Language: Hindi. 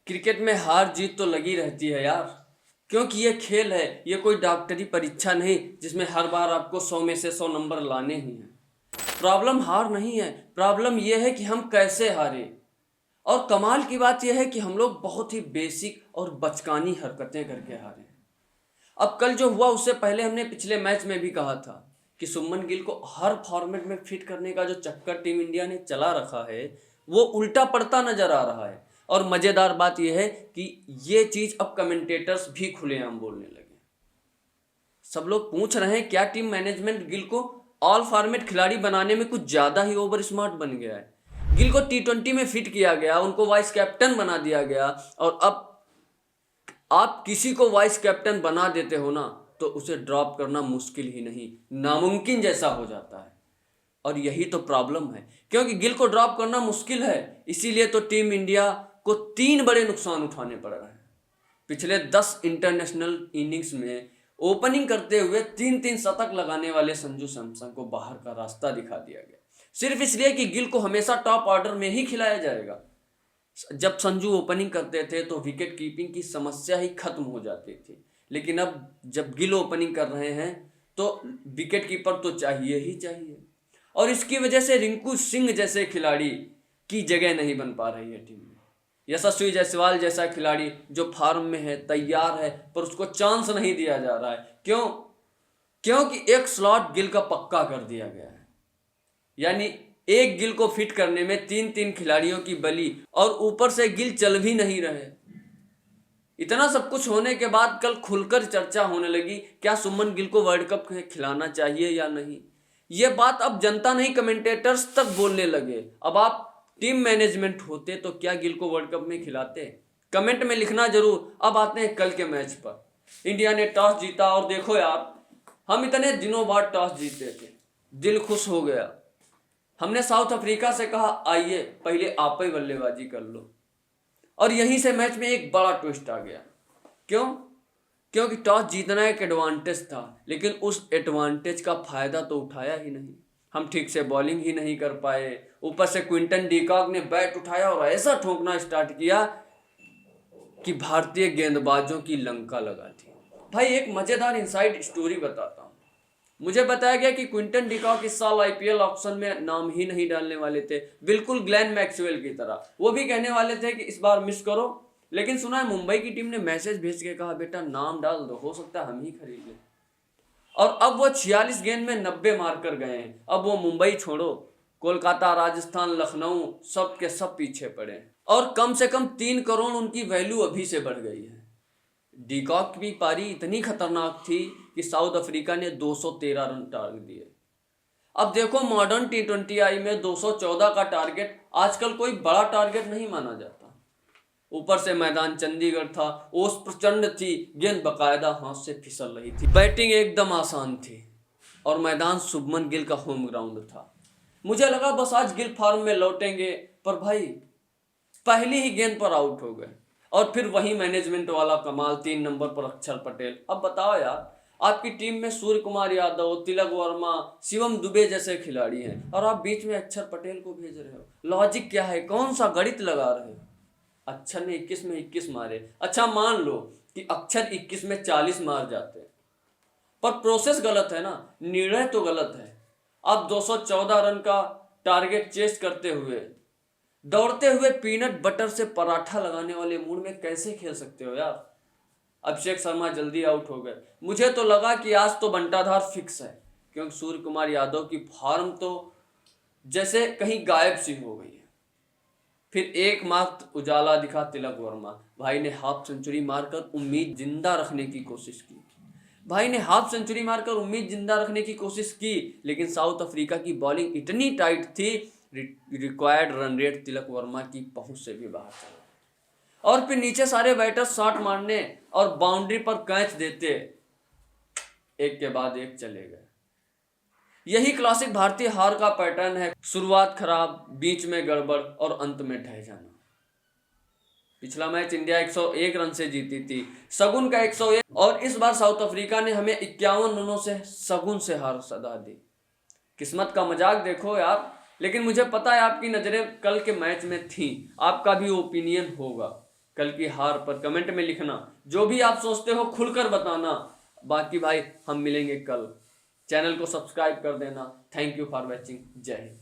क्रिकेट में हार जीत तो लगी रहती है यार, क्योंकि ये खेल है, ये कोई डॉक्टरी परीक्षा नहीं जिसमें हर बार आपको 100 में से 100 नंबर लाने ही हैं। प्रॉब्लम हार नहीं है, प्रॉब्लम यह है कि हम कैसे हारे। और कमाल की बात यह है कि हम लोग बहुत ही बेसिक और बचकानी हरकतें करके हारे। अब कल जो हुआ उससे पहले हमने पिछले मैच में भी कहा था कि शुभमन गिल को हर फॉर्मेट में फिट करने का जो चक्कर टीम इंडिया ने चला रखा है वो उल्टा पड़ता नजर आ रहा है। और मजेदार बात यह है कि ये चीज अब कमेंटेटर्स भी खुलेआम बोलने लगे। सब लोग पूछ रहे हैं क्या टीम मैनेजमेंट गिल को ऑल फॉर्मेट खिलाड़ी बनाने में कुछ ज्यादा ही ओवर स्मार्ट बन गया है। गिल को T20 में फिट किया गया, उनको वाइस कैप्टन बना दिया गया, और अब आप किसी को वाइस कैप्टन बना देते हो ना तो उसे ड्रॉप करना मुश्किल ही नहीं, नामुमकिन जैसा हो जाता है। और यही तो प्रॉब्लम है, क्योंकि गिल को ड्रॉप करना मुश्किल है, इसीलिए तो टीम इंडिया को 3 बड़े नुकसान उठाने पड़ रहे हैं। पिछले 10 इंटरनेशनल इनिंग्स में ओपनिंग करते हुए 3-3 शतक लगाने वाले संजू सैमसन को बाहर का रास्ता दिखा दिया गया, सिर्फ इसलिए कि गिल को हमेशा टॉप ऑर्डर में ही खिलाया जाएगा। जब संजू ओपनिंग करते थे तो विकेट कीपिंग की समस्या ही खत्म हो जाती थी, लेकिन अब जब गिल ओपनिंग कर रहे हैं तो विकेट कीपर तो चाहिए ही चाहिए। और इसकी वजह से रिंकू सिंह जैसे खिलाड़ी की जगह नहीं बन पा रही है टीम में। यशस्वी जायसवाल जैसा खिलाड़ी जो फॉर्म में है, तैयार है, पर उसको चांस नहीं दिया जा रहा है। क्यों? क्योंकि एक स्लॉट गिल का पक्का कर दिया गया है, यानी एक गिल को फिट करने में 3-3 खिलाड़ियों की बलि, और ऊपर से गिल चल भी नहीं रहे। इतना सब कुछ होने के बाद कल खुलकर चर्चा होने लगी क्या शुभमन गिल को वर्ल्ड कप खिलाना चाहिए या नहीं। ये बात अब जनता नहीं कमेंटेटर्स तक बोलने लगे। अब आप टीम मैनेजमेंट होते तो क्या गिल को वर्ल्ड कप में खिलाते? कमेंट में लिखना जरूर। अब आते हैं कल के मैच पर। इंडिया ने टॉस जीता, और देखो यार, हम इतने दिनों बाद टॉस जीते थे, दिल खुश हो गया। हमने साउथ अफ्रीका से कहा आइए पहले आप ही बल्लेबाजी कर लो, और यहीं से मैच में एक बड़ा ट्विस्ट आ गया। क्यों? क्योंकि टॉस जीतना एक एडवांटेज था, लेकिन उस एडवांटेज का फायदा तो उठाया ही नहीं। हम ठीक से बॉलिंग ही नहीं कर पाए, ऊपर से क्विंटन डीकॉक ने बैट उठाया और ऐसा ठोकना स्टार्ट किया कि भारतीय गेंदबाजों की लंका लगा थी। भाई एक मजेदार इनसाइड स्टोरी बताता हूँ। मुझे बताया गया कि क्विंटन डीकॉक इस साल IPL ऑक्शन में नाम ही नहीं डालने वाले थे, बिल्कुल ग्लेन मैक्सवेल की तरह। वो भी कहने वाले थे कि इस बार मिस करो, लेकिन सुना है मुंबई की टीम ने मैसेज भेज के कहा बेटा नाम डाल दो, हो सकता है हम ही खरीद लें। और अब वो 46 गेंद में 90 मार कर गए हैं। अब वो मुंबई छोड़ो, कोलकाता, राजस्थान, लखनऊ सब के सब पीछे पड़े हैं, और कम से कम 3 करोड़ उनकी वैल्यू अभी से बढ़ गई है। डीकॉक की पारी इतनी खतरनाक थी कि साउथ अफ्रीका ने 213 रन टारगेट दिए। अब देखो मॉडर्न T20I में 214 का टारगेट आजकल कोई बड़ा टारगेट नहीं माना जाता। ऊपर से मैदान चंडीगढ़ था, ओस प्रचंड थी, गेंद बकायदा हाथ से फिसल रही थी, बैटिंग एकदम आसान थी, और मैदान शुभमन गिल का होम ग्राउंड था। मुझे लगा बस आज गिल फॉर्म में लौटेंगे, पर भाई पहली ही गेंद पर आउट हो गए। और फिर वही मैनेजमेंट वाला कमाल, 3 नंबर पर अक्षर पटेल। अब बताओ यार, आपकी टीम में सूर्य कुमार यादव, तिलक वर्मा, शिवम दुबे जैसे खिलाड़ी हैं, और आप बीच में अक्षर पटेल को भेज रहे हो। लॉजिक क्या है? कौन सा गणित लगा रहे हो? अक्षर ने 21 में 21 मारे। अच्छा मान लो कि अक्षर 21 में 40 मार जाते, पर प्रोसेस गलत है ना, निर्णय तो गलत है। आप 214 रन का टारगेट चेस करते हुए, दौड़ते हुए पीनट बटर से पराठा लगाने वाले मूड में कैसे खेल सकते हो यार? अभिषेक शर्मा जल्दी आउट हो गए। मुझे तो लगा कि आज तो बंटाधार फिक्स है, क्योंकि सूर्य कुमार यादव की फॉर्म तो जैसे कहीं गायब सी हो गई है। फिर एकमात्र उजाला दिखा तिलक वर्मा। भाई ने हाफ सेंचुरी मारकर उम्मीद जिंदा रखने की कोशिश की। लेकिन साउथ अफ्रीका की बॉलिंग इतनी टाइट थी, required run rate Tilak Varma की पहुंच से भी बाहर चला, और फिर नीचे सारे बैटर शॉट मारने और बाउंड्री पर कैच देते, एक के बाद एक चले गए। यही क्लासिक भारतीय हार का पैटर्न है, शुरुआत खराब, बीच में गड़बड़ और अंत में ढह जाना। पिछला मैच इंडिया 101 रन से जीती थी, शगुन का 101, और इस बार साउथ अफ्रीका ने हमें 51 रनों से शगुन से हार सदा दी। किस्मत का मजाक देखो यार। लेकिन मुझे पता है आपकी नज़रें कल के मैच में थी, आपका भी ओपिनियन होगा। कल की हार पर कमेंट में लिखना, जो भी आप सोचते हो खुलकर बताना। बाकी भाई हम मिलेंगे कल। चैनल को सब्सक्राइब कर देना। Thank you for watching. जय हिंद।